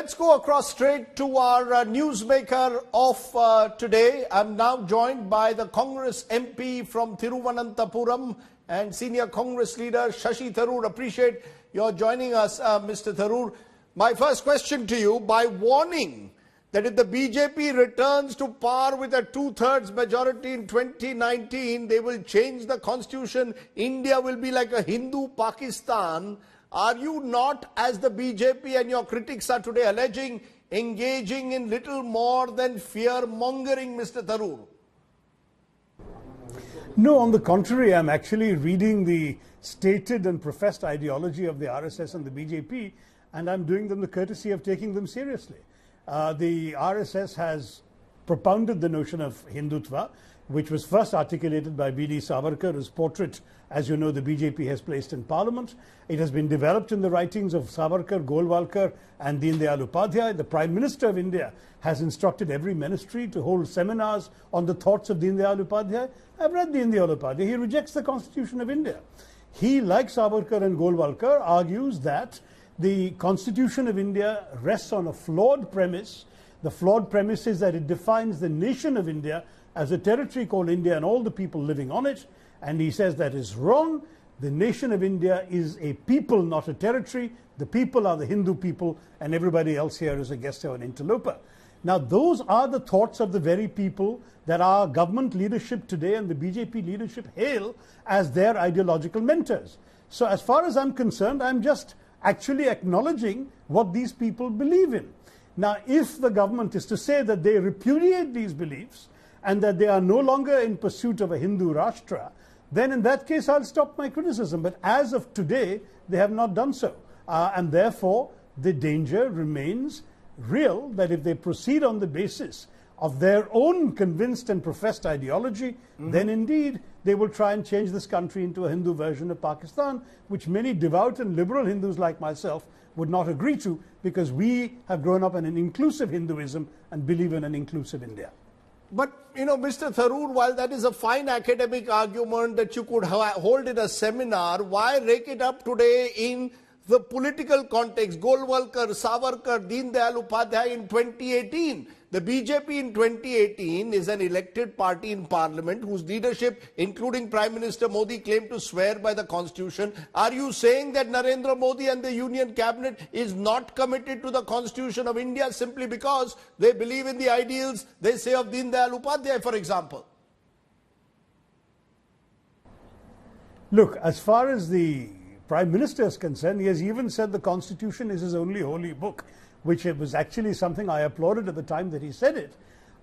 let's go across straight to our newsmaker of today. I'm now joined by the Congress MP from Thiruvananthapuram and senior Congress leader Shashi Tharoor. Appreciate your joining us, Mr. Tharoor. My first question to you, by warning that if the BJP returns to power with a two-thirds majority in 2019, they will change the constitution. India will be like a Hindu Pakistan. Are you not, as the BJP and your critics are today alleging, engaging in little more than fear-mongering, Mr. Tharoor? No, on the contrary, I'm actually reading the stated and professed ideology of the RSS and the BJP, and I'm doing them the courtesy of taking them seriously. The RSS has propounded the notion of Hindutva, which was first articulated by B.D. Savarkar, whose portrait, as you know, the BJP has placed in Parliament. It has been developed in the writings of Savarkar, Golvalkar and Deendayal Upadhyay. The Prime Minister of India has instructed every ministry to hold seminars on the thoughts of Deendayal Upadhyay. I've read Deendayal Upadhyay. He rejects the Constitution of India. He, like Savarkar and Golvalkar, argues that the Constitution of India rests on a flawed premise. The flawed premise is that it defines the nation of India as a territory called India and all the people living on it. And he says that is wrong. The nation of India is a people, not a territory. The people are the Hindu people, and everybody else here is a guest or an interloper. Now, those are the thoughts of the very people that our government leadership today and the BJP leadership hail as their ideological mentors. So as far as I'm concerned, I'm just actually acknowledging what these people believe in. Now, if the government is to say that they repudiate these beliefs and that they are no longer in pursuit of a Hindu Rashtra, then in that case I'll stop my criticism. But as of today, they have not done so. And therefore, the danger remains real that if they proceed on the basis of their own convinced and professed ideology, then indeed they will try and change this country into a Hindu version of Pakistan, which many devout and liberal Hindus like myself would not agree to, because we have grown up in an inclusive Hinduism and believe in an inclusive India. But, you know, Mr. Tharoor, while that is a fine academic argument that you could hold in a seminar, why rake it up today in the political context? Golvalkar, Savarkar, Deendayal Upadhyay in 2018. The BJP in 2018 is an elected party in parliament whose leadership, including Prime Minister Modi, claimed to swear by the constitution. Are you saying that Narendra Modi and the Union Cabinet is not committed to the constitution of India simply because they believe in the ideals, they say, of Deendayal Upadhyay, for example? Look, as far as the Prime Minister is concerned, he has even said the Constitution is his only holy book, which it was actually something I applauded at the time that he said it,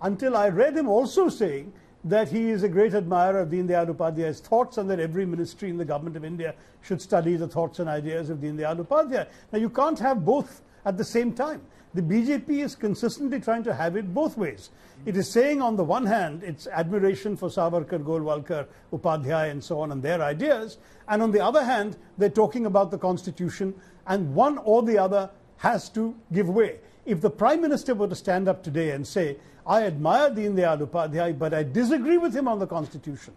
until I read him also saying that he is a great admirer of Deendayal Upadhyay's thoughts and that every ministry in the government of India should study the thoughts and ideas of Deendayal Upadhyay. Now, you can't have both at the same time. The BJP is consistently trying to have it both ways. It is saying on the one hand its admiration for Savarkar, Golvalkar, Upadhyay and so on and their ideas, and on the other hand they're talking about the Constitution, and one or the other has to give way. If the Prime Minister were to stand up today and say, I admire Deendayal Upadhyay but I disagree with him on the Constitution,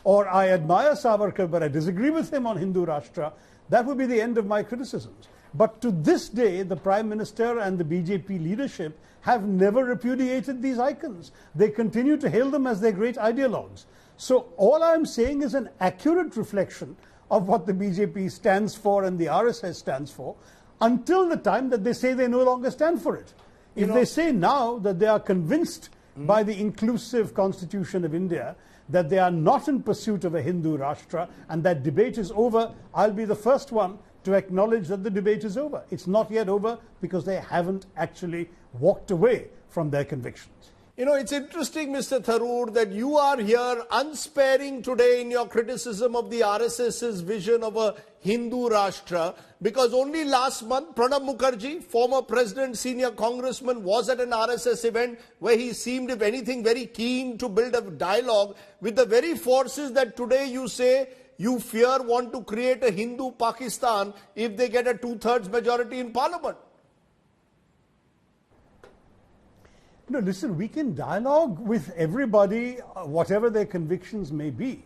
or I admire Savarkar but I disagree with him on Hindu Rashtra, that would be the end of my criticisms. But to this day, the Prime Minister and the BJP leadership have never repudiated these icons. They continue to hail them as their great ideologues. So all I'm saying is an accurate reflection of what the BJP stands for and the RSS stands for, until the time that they say they no longer stand for it. If they say now that they are convinced by the inclusive Constitution of India, that they are not in pursuit of a Hindu Rashtra, and that debate is over, I'll be the first one to acknowledge that the debate is over. It's not yet over because they haven't actually walked away from their convictions. You know, it's interesting, Mr. Tharoor, that you are here unsparing today in your criticism of the RSS's vision of a Hindu Rashtra, because only last month Pranab Mukherjee, former president, senior congressman, was at an RSS event where he seemed, if anything, very keen to build a dialogue with the very forces that today you say you fear want to create a Hindu Pakistan if they get a two-thirds majority in parliament. No, listen, we can dialogue with everybody, whatever their convictions may be.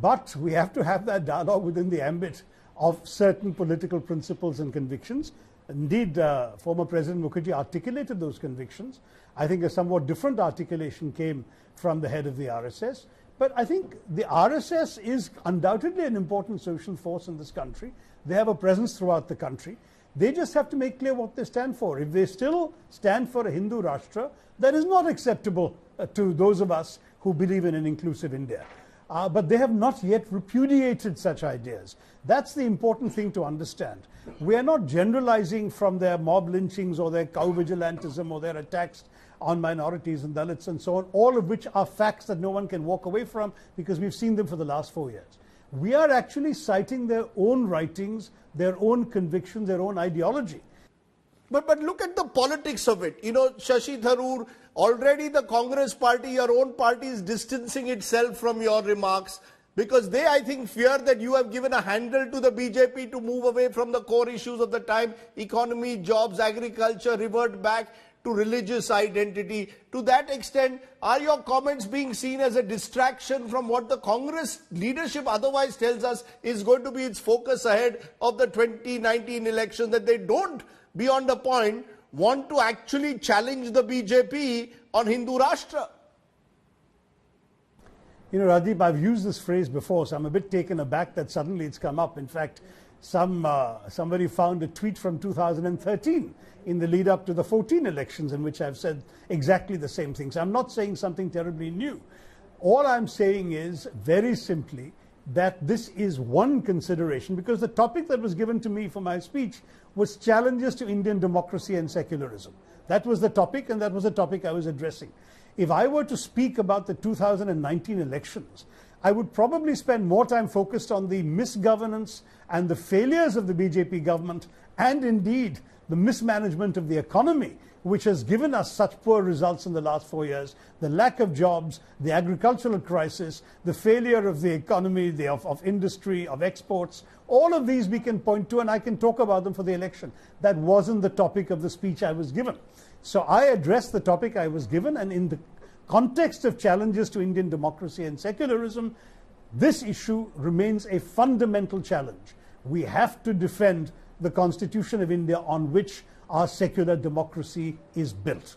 But we have to have that dialogue within the ambit of certain political principles and convictions. Indeed, former President Mukherjee articulated those convictions. I think a somewhat different articulation came from the head of the RSS. But I think the RSS is undoubtedly an important social force in this country. They have a presence throughout the country. They just have to make clear what they stand for. If they still stand for a Hindu Rashtra, that is not acceptable to those of us who believe in an inclusive India. But they have not yet repudiated such ideas. That's the important thing to understand. We are not generalizing from their mob lynchings or their cow vigilantism or their attacks on minorities and Dalits and so on, all of which are facts that no one can walk away from because we've seen them for the last 4 years. We are actually citing their own writings, their own convictions, their own ideology. But look at the politics of it. You know, Shashi Tharoor, already the Congress party, your own party, is distancing itself from your remarks because they, I think, fear that you have given a handle to the BJP to move away from the core issues of the time, economy, jobs, agriculture, revert back to religious identity. To that extent, are your comments being seen as a distraction from what the Congress leadership otherwise tells us is going to be its focus ahead of the 2019 election, that they don't, beyond a point, want to actually challenge the BJP on Hindu Rashtra? You know, Rajdeep, I've used this phrase before, so I'm a bit taken aback that suddenly it's come up. In fact, somebody found a tweet from 2013 in the lead up to the 14 elections in which I've said exactly the same things. I'm not saying something terribly new. All I'm saying is very simply that this is one consideration, because the topic that was given to me for my speech was challenges to Indian democracy and secularism. That was the topic, and that was the topic I was addressing. If I were to speak about the 2019 elections, I would probably spend more time focused on the misgovernance and the failures of the BJP government, and indeed the mismanagement of the economy, which has given us such poor results in the last 4 years, the lack of jobs, the agricultural crisis, the failure of the economy, of industry, of exports. All of these we can point to, and I can talk about them for the election. That wasn't the topic of the speech I was given. So I addressed the topic I was given, and in the context of challenges to Indian democracy and secularism, this issue remains a fundamental challenge. We have to defend the Constitution of India on which our secular democracy is built.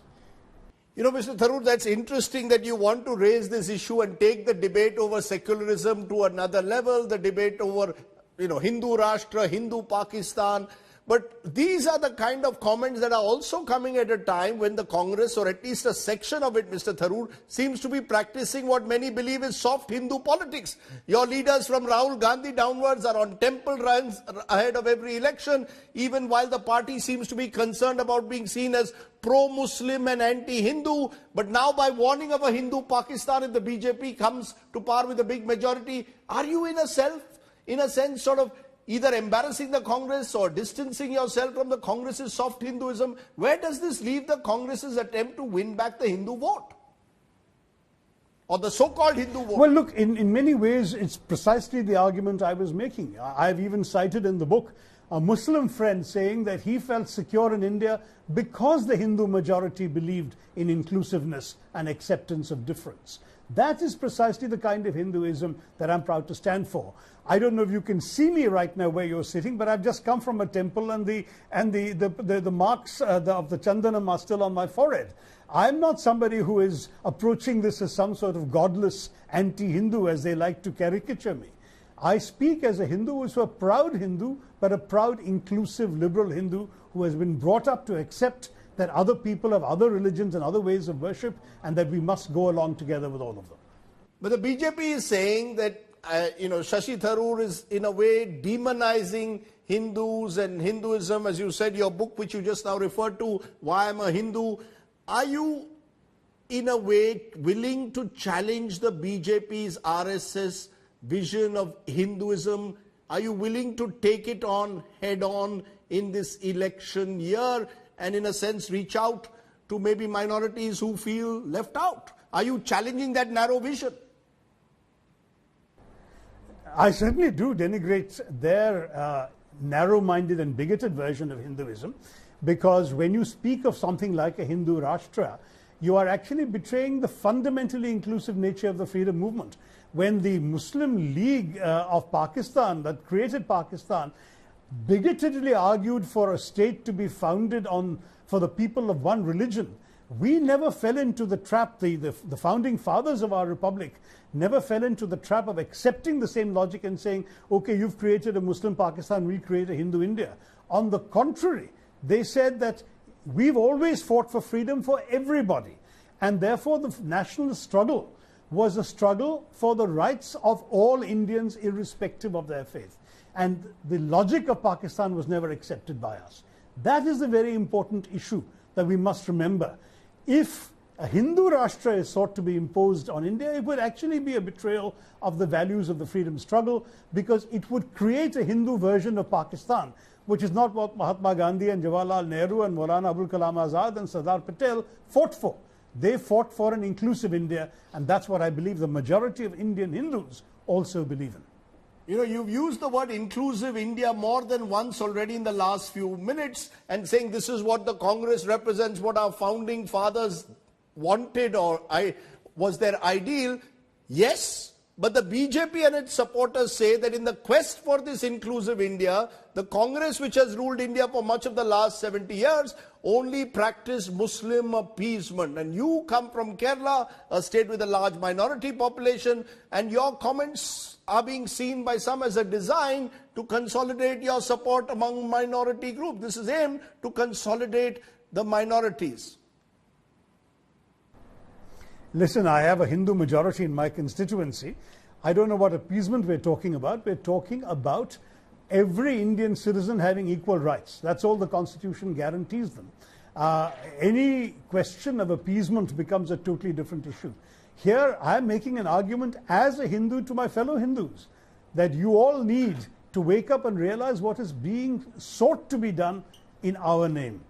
You know, Mr. Tharoor, that's interesting that you want to raise this issue and take the debate over secularism to another level, the debate over, Hindu Rashtra, Hindu Pakistan. But these are the kind of comments that are also coming at a time when the Congress, or at least a section of it, Mr. Tharoor, seems to be practicing what many believe is soft Hindu politics. Your leaders from Rahul Gandhi downwards are on temple runs ahead of every election, even while the party seems to be concerned about being seen as pro-Muslim and anti-Hindu. But now, by warning of a Hindu Pakistan, if the BJP comes to power with a big majority, are you in a sense, sort of either embarrassing the Congress or distancing yourself from the Congress's soft Hinduism? Where does this leave the Congress's attempt to win back the Hindu vote? Or the so-called Hindu vote? Well, look, in many ways, it's precisely the argument I was making. I've even cited in the book a Muslim friend saying that he felt secure in India because the Hindu majority believed in inclusiveness and acceptance of difference. That is precisely the kind of Hinduism that I'm proud to stand for. I don't know if you can see me right now where you're sitting, but I've just come from a temple, and the marks of the chandanam are still on my forehead. I'm not somebody who is approaching this as some sort of godless anti-Hindu, as they like to caricature me. I speak as a Hindu who is a proud Hindu, but a proud, inclusive, liberal Hindu who has been brought up to accept that other people have other religions and other ways of worship, and that we must go along together with all of them. But the BJP is saying that, Shashi Tharoor is in a way demonizing Hindus and Hinduism. As you said, your book, which you just now referred to, Why I'm a Hindu. Are you, in a way, willing to challenge the BJP's RSS vision of Hinduism? Are you willing to take it on head on in this election year, and in a sense reach out to maybe minorities who feel left out? Are you challenging that narrow vision? I certainly do denigrate their narrow-minded and bigoted version of Hinduism, because when you speak of something like a Hindu Rashtra, you are actually betraying the fundamentally inclusive nature of the freedom movement. When the Muslim League of Pakistan, that created Pakistan, bigotedly argued for a state to be founded for the people of one religion. We never fell into the trap, the founding fathers of our republic never fell into the trap of accepting the same logic and saying, okay, you've created a Muslim Pakistan, we'll create a Hindu India. On the contrary, they said that we've always fought for freedom for everybody. And therefore the national struggle was a struggle for the rights of all Indians irrespective of their faith. And the logic of Pakistan was never accepted by us. That is a very important issue that we must remember. If a Hindu Rashtra is sought to be imposed on India, it would actually be a betrayal of the values of the freedom struggle, because it would create a Hindu version of Pakistan, which is not what Mahatma Gandhi and Jawaharlal Nehru and Maulana Abul Kalam Azad and Sardar Patel fought for. They fought for an inclusive India, and that's what I believe the majority of Indian Hindus also believe in. You know, you've used the word inclusive India more than once already in the last few minutes, and saying this is what the Congress represents, what our founding fathers wanted or was their ideal. Yes, but the BJP and its supporters say that in the quest for this inclusive India, the Congress, which has ruled India for much of the last 70 years, only practiced Muslim appeasement. And you come from Kerala, a state with a large minority population, and your comments are being seen by some as a design to consolidate your support among minority groups. This is aimed to consolidate the minorities. Listen, I have a Hindu majority in my constituency. I don't know what appeasement we're talking about. We're talking about every Indian citizen having equal rights. That's all the Constitution guarantees them. Any question of appeasement becomes a totally different issue. Here, I'm making an argument as a Hindu to my fellow Hindus that you all need to wake up and realize what is being sought to be done in our name.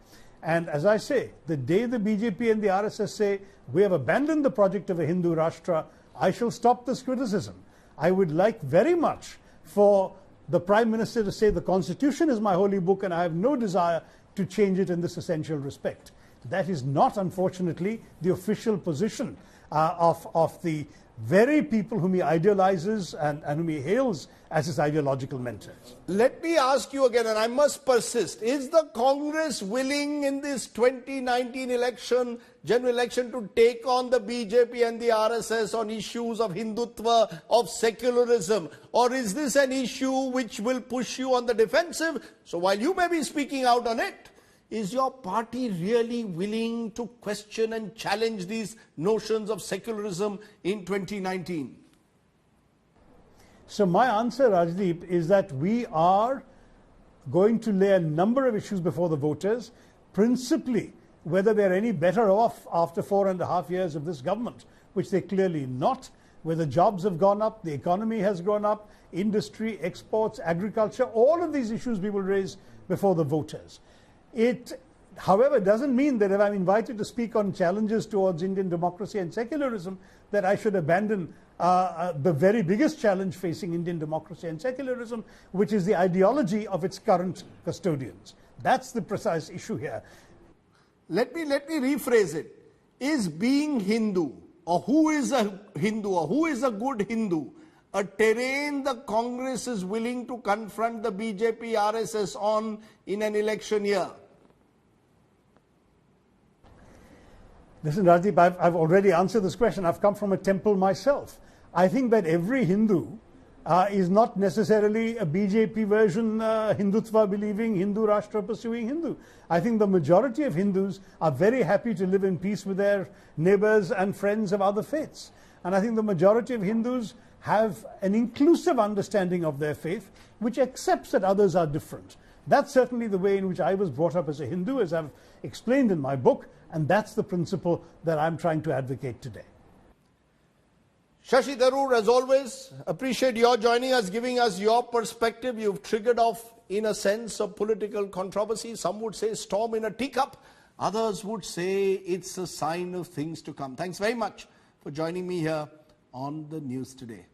And as I say, the day the BJP and the RSS say, we have abandoned the project of a Hindu Rashtra, I shall stop this criticism. I would like very much for the Prime Minister to say the Constitution is my holy book and I have no desire to change it in this essential respect. That is not, unfortunately, the official position of the very people whom he idealizes and whom he hails as his ideological mentors. Let me ask you again, and I must persist, is the Congress willing in this 2019 election, general election, to take on the BJP and the RSS on issues of Hindutva, of secularism? Or is this an issue which will push you on the defensive? So while you may be speaking out on it, is your party really willing to question and challenge these notions of secularism in 2019? So my answer, Rajdeep, is that we are going to lay a number of issues before the voters, principally whether they're any better off after 4.5 years of this government, which they're clearly not, whether jobs have gone up, the economy has gone up, industry, exports, agriculture, all of these issues we will raise before the voters. It, however, doesn't mean that if I'm invited to speak on challenges towards Indian democracy and secularism, that I should abandon the very biggest challenge facing Indian democracy and secularism, which is the ideology of its current custodians. That's the precise issue here. Let me rephrase it. Is being Hindu, or who is a Hindu, or who is a good Hindu, a terrain the Congress is willing to confront the BJP, RSS on in an election year? Listen, Rajdeep, I've already answered this question. I've come from a temple myself. I think that every Hindu is not necessarily a BJP version, Hindutva believing, Hindu Rashtra pursuing Hindu. I think the majority of Hindus are very happy to live in peace with their neighbors and friends of other faiths. And I think the majority of Hindus have an inclusive understanding of their faith, which accepts that others are different. That's certainly the way in which I was brought up as a Hindu, as I've explained in my book, and that's the principle that I'm trying to advocate today. Shashi Tharoor, as always, appreciate your joining us, giving us your perspective. You've triggered off, in a sense, of political controversy. Some would say storm in a teacup. Others would say it's a sign of things to come. Thanks very much for joining me here on the news today.